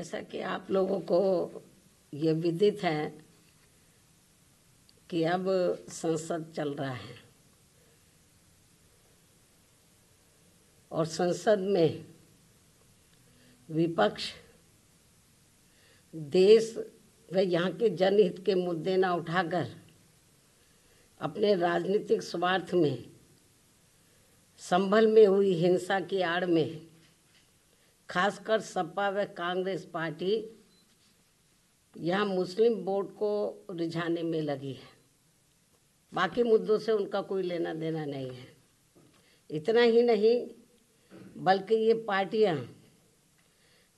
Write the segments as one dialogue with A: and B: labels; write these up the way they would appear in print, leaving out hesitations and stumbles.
A: जैसा कि आप लोगों को ये विदित है कि अब संसद चल रहा है और संसद में विपक्ष देश व यहाँ के जनहित के मुद्दे न उठाकर अपने राजनीतिक स्वार्थ में संभल में हुई हिंसा की आड़ में खासकर सपा व कांग्रेस पार्टी यहाँ मुस्लिम वोट को रिझाने में लगी है। बाकी मुद्दों से उनका कोई लेना देना नहीं है। इतना ही नहीं बल्कि ये पार्टियाँ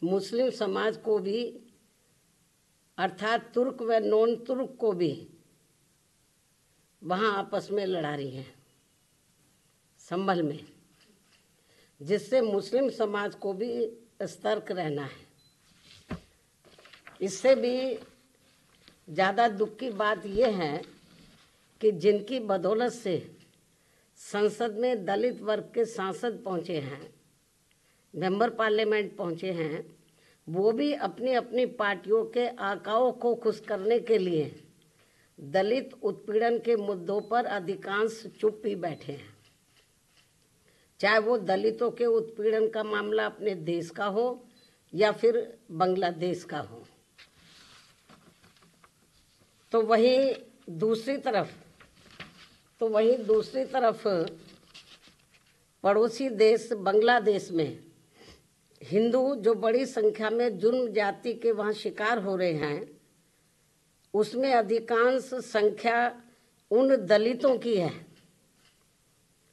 A: मुस्लिम समाज को भी अर्थात तुर्क व नॉन तुर्क को भी वहाँ आपस में लड़ा रही हैं संभल में, जिससे मुस्लिम समाज को भी सतर्क रहना है। इससे भी ज़्यादा दुख की बात यह है कि जिनकी बदौलत से संसद में दलित वर्ग के सांसद पहुँचे हैं, मेंबर पार्लियामेंट पहुँचे हैं, वो भी अपनी अपनी पार्टियों के आकाओं को खुश करने के लिए दलित उत्पीड़न के मुद्दों पर अधिकांश चुप ही बैठे हैं। चाहे वो दलितों के उत्पीड़न का मामला अपने देश का हो या फिर बांग्लादेश का हो। तो वहीं दूसरी तरफ पड़ोसी देश बांग्लादेश में हिंदू जो बड़ी संख्या में जुर्म जाति के वहाँ शिकार हो रहे हैं, उसमें अधिकांश संख्या उन दलितों की है,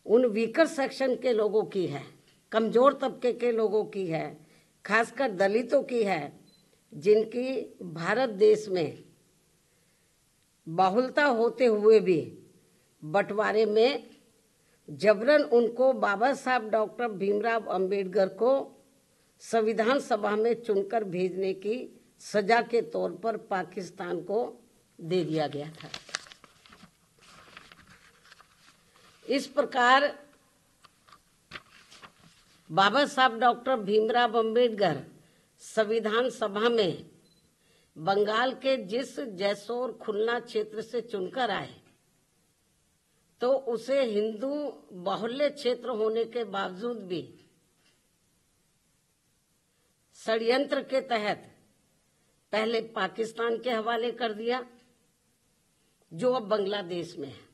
A: उन वीकर सेक्शन के लोगों की है, कमज़ोर तबके के लोगों की है, खासकर दलितों की है, जिनकी भारत देश में बाहुलता होते हुए भी बंटवारे में जबरन उनको बाबा साहब डॉक्टर भीमराव अंबेडकर को संविधान सभा में चुनकर भेजने की सजा के तौर पर पाकिस्तान को दे दिया गया था। इस प्रकार बाबा साहब डॉक्टर भीमराव अंबेडकर संविधान सभा में बंगाल के जिस जैसोर खुलना क्षेत्र से चुनकर आए, तो उसे हिंदू बाहुल्य क्षेत्र होने के बावजूद भी षड्यंत्र के तहत पहले पाकिस्तान के हवाले कर दिया, जो अब बांग्लादेश में है।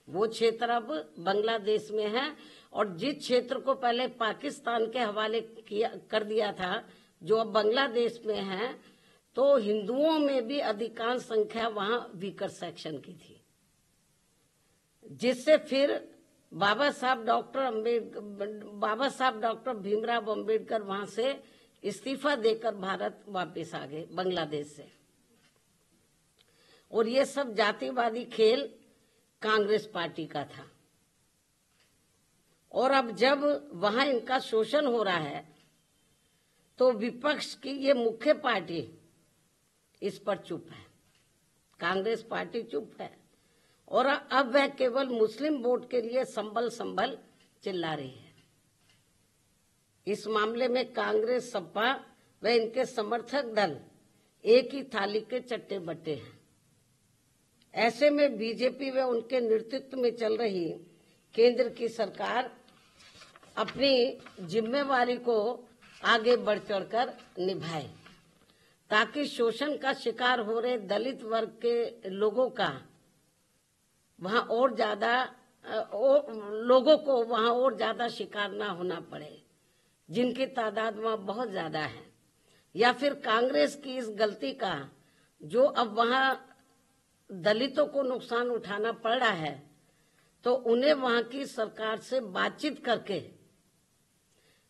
A: वो क्षेत्र अब बांग्लादेश में है और जिस क्षेत्र को पहले पाकिस्तान के हवाले कर दिया था, जो अब बांग्लादेश में है, तो हिंदुओं में भी अधिकांश संख्या वहां वीकर सेक्शन की थी, जिससे फिर बाबा साहब डॉक्टर भीमराव अंबेडकर वहां से इस्तीफा देकर भारत वापस आ गए बांग्लादेश से। और ये सब जातिवादी खेल कांग्रेस पार्टी का था। और अब जब वहां इनका शोषण हो रहा है, तो विपक्ष की ये मुख्य पार्टी इस पर चुप है, कांग्रेस पार्टी चुप है। और अब वह केवल मुस्लिम वोट के लिए संभल चिल्ला रही है। इस मामले में कांग्रेस, सपा व इनके समर्थक दल एक ही थाली के चट्टे बट्टे हैं। ऐसे में बीजेपी व उनके नेतृत्व में चल रही केंद्र की सरकार अपनी जिम्मेवारी को आगे बढ़ चढ़कर निभाए, ताकि शोषण का शिकार हो रहे दलित वर्ग के लोगों का वहां और ज्यादा शिकार ना होना पड़े, जिनकी तादाद वहां बहुत ज्यादा है। या फिर कांग्रेस की इस गलती का, जो अब वहां दलितों को नुकसान उठाना पड़ रहा है, तो उन्हें वहां की सरकार से बातचीत करके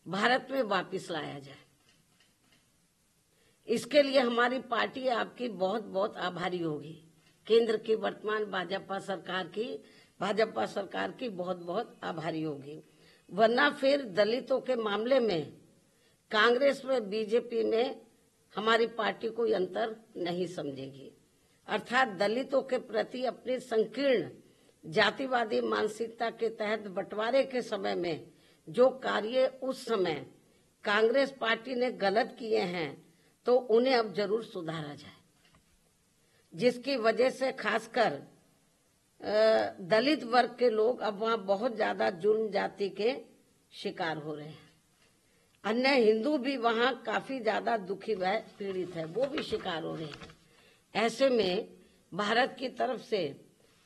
A: भारत में वापस लाया जाए। इसके लिए हमारी पार्टी आपकी बहुत बहुत आभारी होगी। केंद्र की वर्तमान भाजपा सरकार की बहुत बहुत आभारी होगी। वरना फिर दलितों के मामले में कांग्रेस व बीजेपी में हमारी पार्टी कोई अंतर नहीं समझेगी। अर्थात दलितों के प्रति अपनी संकीर्ण जातिवादी मानसिकता के तहत बंटवारे के समय में जो कार्य उस समय कांग्रेस पार्टी ने गलत किए हैं तो उन्हें अब जरूर सुधारा जाए, जिसकी वजह से खासकर दलित वर्ग के लोग अब वहां बहुत ज्यादा जुर्म जाति के शिकार हो रहे हैं। अन्य हिंदू भी वहां काफी ज्यादा दुखी व पीड़ित है, वो भी शिकार हो रहे हैं। ऐसे में भारत की तरफ से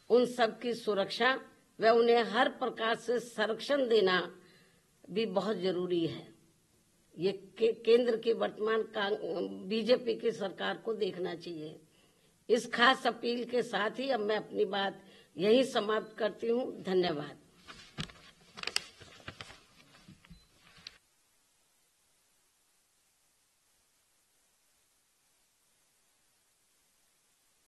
A: उन सब की सुरक्षा व उन्हें हर प्रकार से संरक्षण देना भी बहुत जरूरी है। ये केंद्र की वर्तमान बीजेपी की सरकार को देखना चाहिए। इस खास अपील के साथ ही अब मैं अपनी बात यही समाप्त करती हूँ। धन्यवाद।